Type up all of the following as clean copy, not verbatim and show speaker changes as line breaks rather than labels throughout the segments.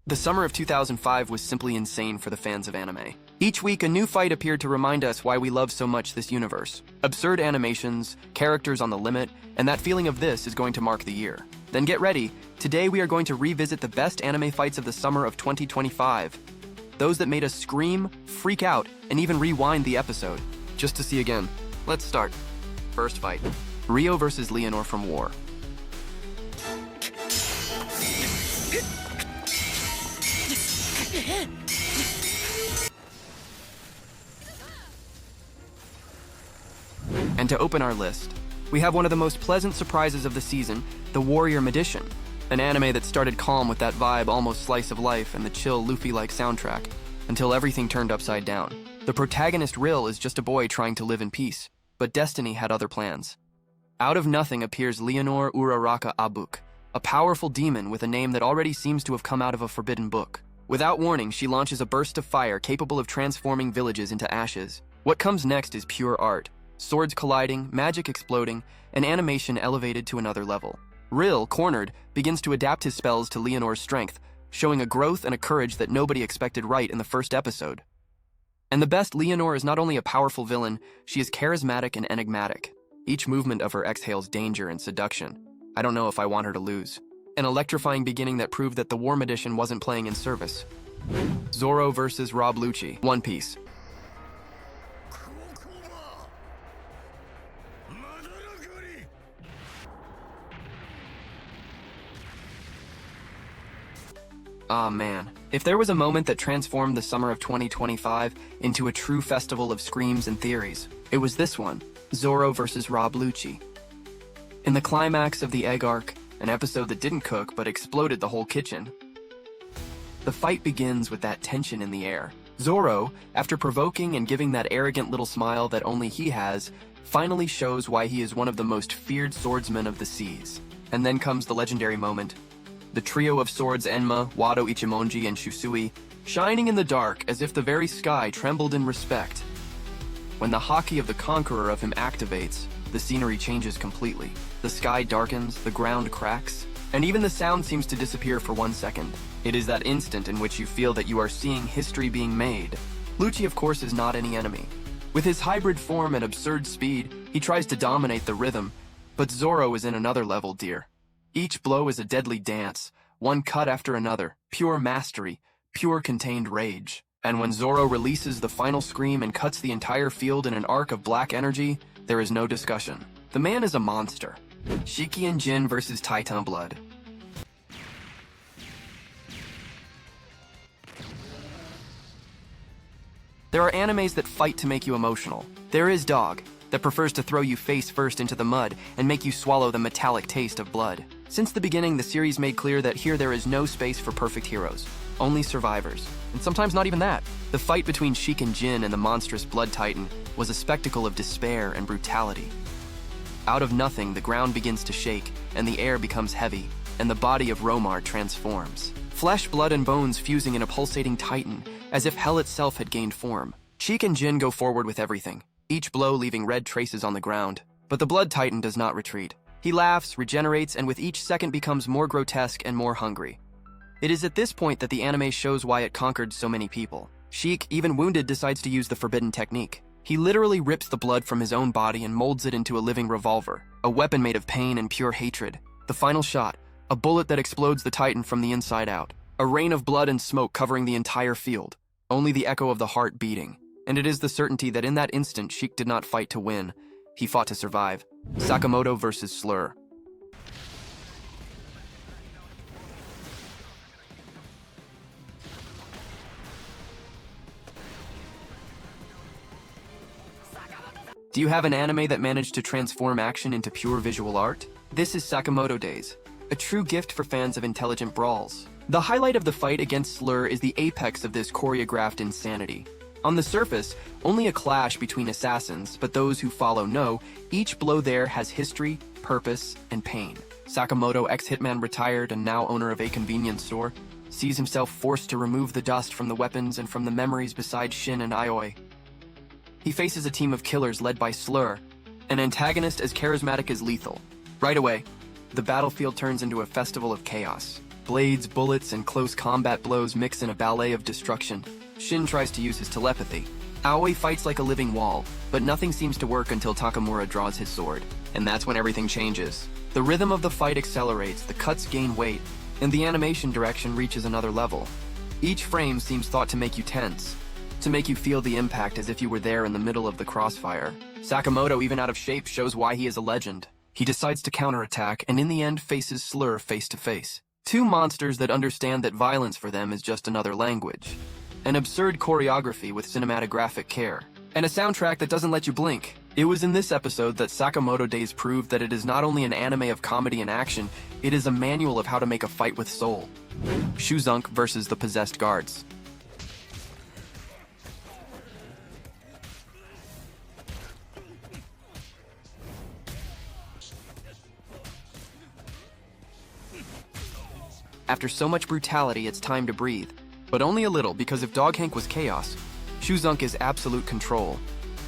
The summer of 2005 was simply insane for the fans of anime. Each week, a new fight appeared to remind us why we love so much this universe. Absurd animations, characters on the limit, and that feeling of this is going to mark the year. Then get ready. Today we are going to revisit the best anime fights of the summer of 2025. Those that made us scream, freak out, and even rewind the episode. Just to see again. Let's start. First fight. Rio versus Leonore from War. And to open our list, we have one of the most pleasant surprises of the season, The Warrior Magician, an anime that started calm with that vibe almost slice of life and the chill Luffy-like soundtrack, until everything turned upside down. The protagonist Rill is just a boy trying to live in peace, but destiny had other plans. Out of nothing appears Leonore Uraraka Abuk, a powerful demon with a name that already seems to have come out of a forbidden book. Without warning, she launches a burst of fire capable of transforming villages into ashes. What comes next is pure art. Swords colliding, magic exploding, and animation elevated to another level. Rill, cornered, begins to adapt his spells to Leonore's strength, showing a growth and a courage that nobody expected right in the first episode. And the best, Leonore is not only a powerful villain, she is charismatic and enigmatic. Each movement of her exhales danger and seduction. I don't know if I want her to lose. An electrifying beginning that proved that the War Magician wasn't playing in service. Zoro versus Rob Lucci, One Piece. Ah man, if there was a moment that transformed the summer of 2025 into a true festival of screams and theories, it was this one, Zoro versus Rob Lucci. In the climax of the Egg Arc, an episode that didn't cook but exploded the whole kitchen, the fight begins with that tension in the air. Zoro, after provoking and giving that arrogant little smile that only he has, finally shows why he is one of the most feared swordsmen of the seas. And then comes the legendary moment. The trio of swords Enma, Wado Ichimonji, and Shusui, shining in the dark as if the very sky trembled in respect. When the haki of the conqueror of him activates, the scenery changes completely. The sky darkens, the ground cracks, and even the sound seems to disappear for 1 second. It is that instant in which you feel that you are seeing history being made. Lucci, of course, is not any enemy. With his hybrid form and absurd speed, he tries to dominate the rhythm, but Zoro is in another level, dear. Each blow is a deadly dance, one cut after another, pure mastery, pure contained rage. And when Zoro releases the final scream and cuts the entire field in an arc of black energy, there is no discussion. The man is a monster. Shiki and Jin versus Titan Blood. There are animes that fight to make you emotional. There is Dog, that prefers to throw you face first into the mud and make you swallow the metallic taste of blood. Since the beginning, the series made clear that here there is no space for perfect heroes, only survivors, and sometimes not even that. The fight between Sheik and Jin and the monstrous Blood Titan was a spectacle of despair and brutality. Out of nothing, the ground begins to shake, and the air becomes heavy, and the body of Romar transforms. Flesh, blood, and bones fusing in a pulsating titan, as if hell itself had gained form. Sheik and Jin go forward with everything, each blow leaving red traces on the ground. But the Blood Titan does not retreat. He laughs, regenerates, and with each second becomes more grotesque and more hungry. It is at this point that the anime shows why it conquered so many people. Sheik, even wounded, decides to use the forbidden technique. He literally rips the blood from his own body and molds it into a living revolver, a weapon made of pain and pure hatred. The final shot, a bullet that explodes the Titan from the inside out. A rain of blood and smoke covering the entire field, only the echo of the heart beating. And it is the certainty that in that instant, Sheik did not fight to win. He fought to survive. Sakamoto versus Slur. Do you have an anime that managed to transform action into pure visual art? This is Sakamoto Days, a true gift for fans of intelligent brawls. The highlight of the fight against Slur is the apex of this choreographed insanity. On the surface, only a clash between assassins, but those who follow know, each blow there has history, purpose, and pain. Sakamoto, ex-hitman retired and now owner of a convenience store, sees himself forced to remove the dust from the weapons and from the memories beside Shin and Aioi. He faces a team of killers led by Slur, an antagonist as charismatic as lethal. Right away, the battlefield turns into a festival of chaos. Blades, bullets, and close combat blows mix in a ballet of destruction. Shin tries to use his telepathy. Aoi fights like a living wall, but nothing seems to work until Takamura draws his sword. And that's when everything changes. The rhythm of the fight accelerates, the cuts gain weight, and the animation direction reaches another level. Each frame seems thought to make you tense, to make you feel the impact as if you were there in the middle of the crossfire. Sakamoto, even out of shape, shows why he is a legend. He decides to counterattack, and in the end faces Slur face to face. Two monsters that understand that violence for them is just another language. An absurd choreography with cinematographic care. And a soundtrack that doesn't let you blink. It was in this episode that Sakamoto Days proved that it is not only an anime of comedy and action, it is a manual of how to make a fight with soul. Shuzunk versus the Possessed Guards. After so much brutality, it's time to breathe. But only a little, because if Dog Hank was chaos, Shuzunk is absolute control.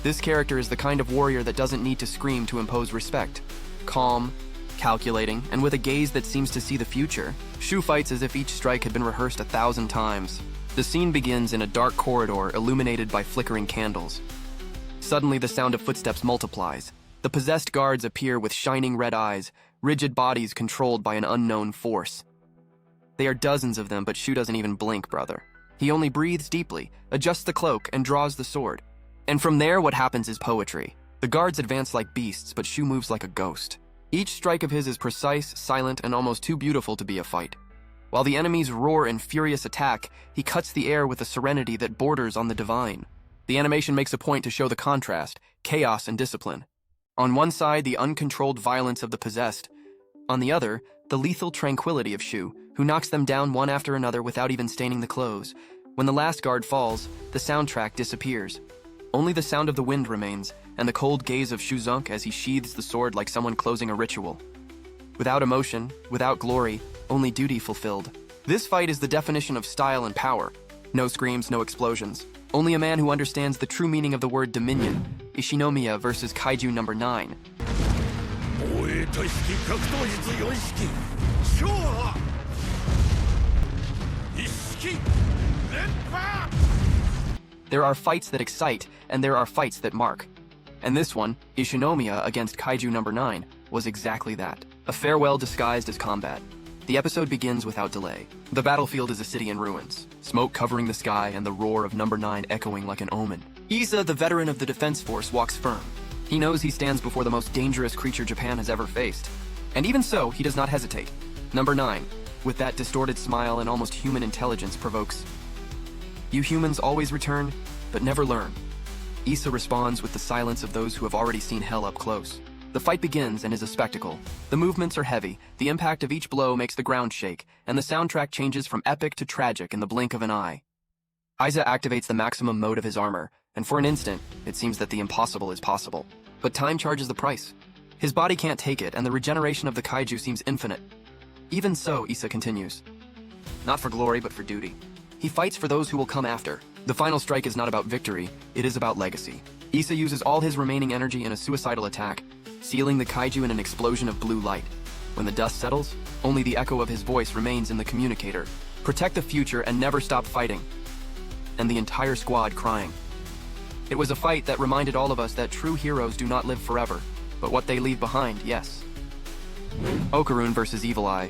This character is the kind of warrior that doesn't need to scream to impose respect. Calm, calculating, and with a gaze that seems to see the future, Shu fights as if each strike had been rehearsed 1,000 times. The scene begins in a dark corridor illuminated by flickering candles. Suddenly, the sound of footsteps multiplies. The possessed guards appear with shining red eyes, rigid bodies controlled by an unknown force. There are dozens of them, but Shu doesn't even blink, brother. He only breathes deeply, adjusts the cloak, and draws the sword. And from there, what happens is poetry. The guards advance like beasts, but Shu moves like a ghost. Each strike of his is precise, silent, and almost too beautiful to be a fight. While the enemies roar in furious attack, he cuts the air with a serenity that borders on the divine. The animation makes a point to show the contrast, chaos and discipline. On one side, the uncontrolled violence of the possessed. On the other, the lethal tranquility of Shu, who knocks them down one after another without even staining the clothes. When the last guard falls, the soundtrack disappears. Only the sound of the wind remains, and the cold gaze of Shuzunk as he sheathes the sword like someone closing a ritual. Without emotion, without glory, only duty fulfilled. This fight is the definition of style and power. No screams, no explosions. Only a man who understands the true meaning of the word dominion. Shinomiya versus Kaiju number 9. There are fights that excite, and there are fights that mark. And this one, Shinomiya against Kaiju number 9, was exactly that. A farewell disguised as combat. The episode begins without delay. The battlefield is a city in ruins, smoke covering the sky and the roar of number 9 echoing like an omen. Isa, the veteran of the defense force, walks firm. He knows he stands before the most dangerous creature Japan has ever faced. And even so, he does not hesitate. Number 9, with that distorted smile and almost human intelligence, provokes, "You humans always return, but never learn." Isa responds with the silence of those who have already seen hell up close. The fight begins and is a spectacle. The movements are heavy, the impact of each blow makes the ground shake, and the soundtrack changes from epic to tragic in the blink of an eye. Isa activates the maximum mode of his armor, and for an instant, it seems that the impossible is possible. But time charges the price. His body can't take it, and the regeneration of the kaiju seems infinite. Even so, Isa continues. Not for glory, but for duty. He fights for those who will come after. The final strike is not about victory, it is about legacy. Isa uses all his remaining energy in a suicidal attack, sealing the kaiju in an explosion of blue light. When the dust settles, only the echo of his voice remains in the communicator. Protect the future and never stop fighting. And the entire squad crying. It was a fight that reminded all of us that true heroes do not live forever, but what they leave behind, yes. Okarun versus Evil Eye.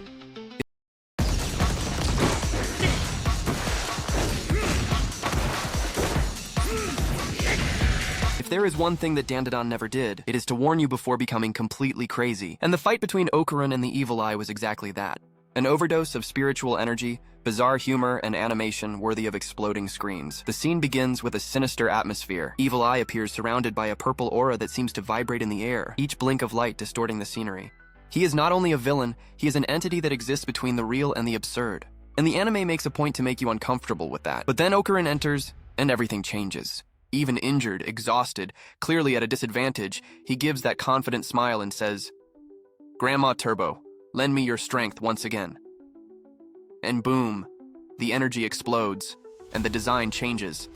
If there is one thing that Dandadan never did, it is to warn you before becoming completely crazy. And the fight between Okarun and the Evil Eye was exactly that. An overdose of spiritual energy, bizarre humor, and animation worthy of exploding screens. The scene begins with a sinister atmosphere. Evil Eye appears surrounded by a purple aura that seems to vibrate in the air, each blink of light distorting the scenery. He is not only a villain, he is an entity that exists between the real and the absurd. And the anime makes a point to make you uncomfortable with that. But then Okarun enters, and everything changes. Even injured, exhausted, clearly at a disadvantage, he gives that confident smile and says, "Grandma Turbo, lend me your strength once again." And boom, the energy explodes, and the design changes.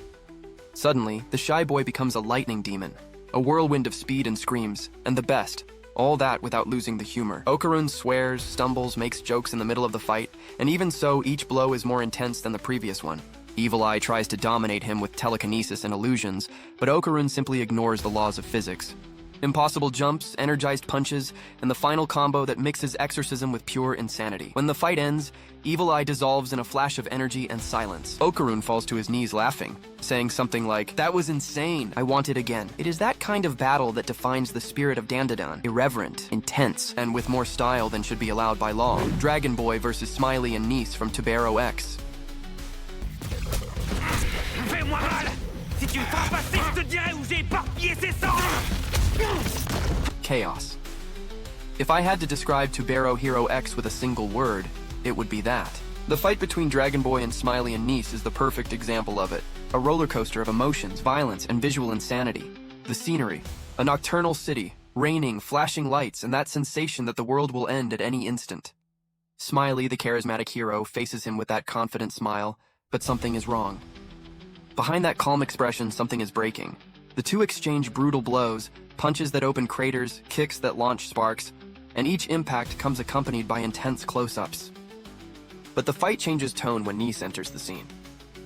Suddenly, the shy boy becomes a lightning demon, a whirlwind of speed and screams, and the best, all that without losing the humor. Okarun swears, stumbles, makes jokes in the middle of the fight, and even so, each blow is more intense than the previous one. Evil Eye tries to dominate him with telekinesis and illusions, but Okarun simply ignores the laws of physics. Impossible jumps, energized punches, and the final combo that mixes exorcism with pure insanity. When the fight ends, Evil Eye dissolves in a flash of energy and silence. Okarun falls to his knees laughing, saying something like, "That was insane, I want it again." It is that kind of battle that defines the spirit of Dandadan. Irreverent, intense, and with more style than should be allowed by law. Dragon Boy versus Smiley and Nice from Tubero X.
Fais-moi mal! Si tu me feras passer, je te dirai où j'ai éparpillé ses cendres!
Chaos. If I had to describe Tubero Hero X with a single word, it would be that. The fight between Dragon Boy and Smiley and Nice is the perfect example of it. A roller coaster of emotions, violence, and visual insanity. The scenery, a nocturnal city, raining, flashing lights, and that sensation that the world will end at any instant. Smiley, the charismatic hero, faces him with that confident smile, but something is wrong. Behind that calm expression, something is breaking. The two exchange brutal blows, punches that open craters, kicks that launch sparks, and each impact comes accompanied by intense close-ups. But the fight changes tone when Nice enters the scene.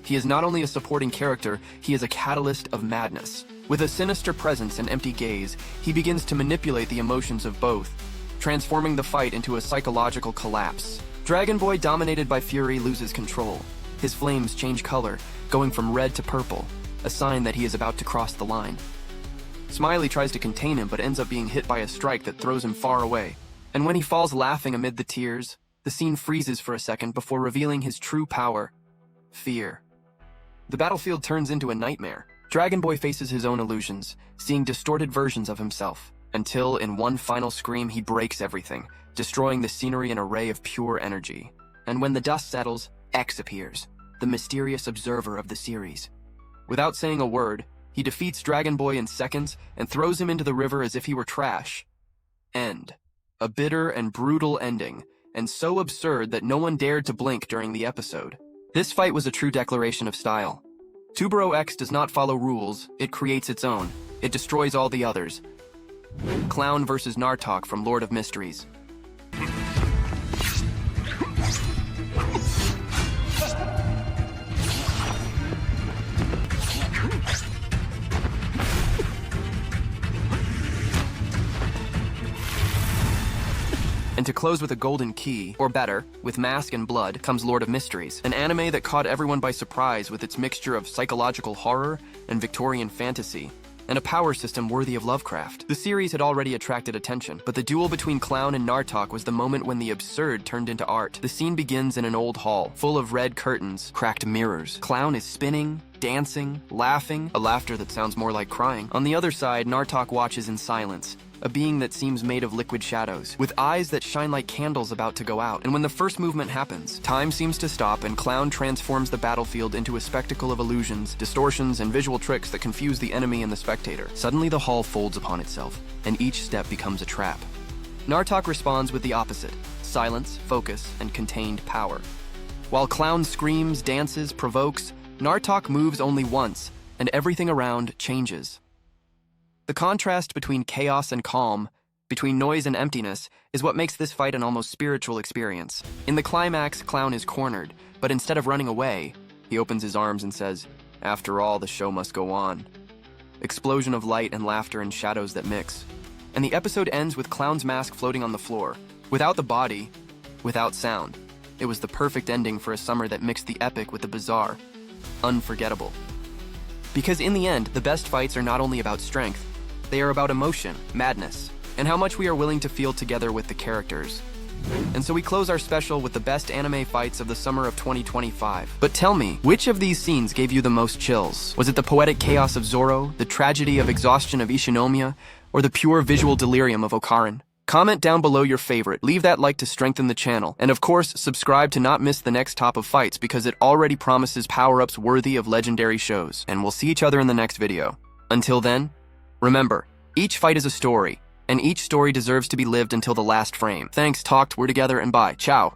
He is not only a supporting character, he is a catalyst of madness. With a sinister presence and empty gaze, he begins to manipulate the emotions of both, transforming the fight into a psychological collapse. Dragon Boy, dominated by fury, loses control. His flames change color, going from red to purple, a sign that he is about to cross the line. Smiley tries to contain him but ends up being hit by a strike that throws him far away. And when he falls laughing amid the tears, the scene freezes for a second before revealing his true power: fear. The battlefield turns into a nightmare. Dragon Boy faces his own illusions, seeing distorted versions of himself, until in one final scream he breaks everything, destroying the scenery in an array of pure energy. And when the dust settles, X appears, the mysterious observer of the series. Without saying a word, he defeats Dragon Boy in seconds and throws him into the river as if he were trash. End. A bitter and brutal ending, and so absurd that no one dared to blink during the episode. This fight was a true declaration of style. Tubero X does not follow rules, it creates its own. It destroys all the others. Clown versus Nartok from Lord of Mysteries. And to close with a golden key, or better, with mask and blood, comes Lord of Mysteries, an anime that caught everyone by surprise with its mixture of psychological horror and Victorian fantasy, and a power system worthy of Lovecraft. The series had already attracted attention, but the duel between Clown and Nartok was the moment when the absurd turned into art. The scene begins in an old hall, full of red curtains, cracked mirrors. Clown is spinning, dancing, laughing, a laughter that sounds more like crying. On the other side, Nartok watches in silence, a being that seems made of liquid shadows, with eyes that shine like candles about to go out. And when the first movement happens, time seems to stop and Clown transforms the battlefield into a spectacle of illusions, distortions, and visual tricks that confuse the enemy and the spectator. Suddenly the hall folds upon itself, and each step becomes a trap. Nartok responds with the opposite: silence, focus, and contained power. While Clown screams, dances, provokes, Nartok moves only once, and everything around changes. The contrast between chaos and calm, between noise and emptiness, is what makes this fight an almost spiritual experience. In the climax, Clown is cornered, but instead of running away, he opens his arms and says, "After all, the show must go on." Explosion of light and laughter and shadows that mix. And the episode ends with Clown's mask floating on the floor, without the body, without sound. It was the perfect ending for a summer that mixed the epic with the bizarre. Unforgettable. Because in the end, the best fights are not only about strength, they are about emotion, madness, and how much we are willing to feel together with the characters. And so we close our special with the best anime fights of the summer of 2025. But tell me, which of these scenes gave you the most chills? Was it the poetic chaos of Zoro, the tragedy of exhaustion of Ishinomiya, or the pure visual delirium of Okarun? Comment down below your favorite, leave that like to strengthen the channel, and of course, subscribe to not miss the next top of fights because it already promises power-ups worthy of legendary shows. And we'll see each other in the next video. Until then, remember, each fight is a story, and each story deserves to be lived until the last frame. Thanks, talked, we're together, and bye. Ciao.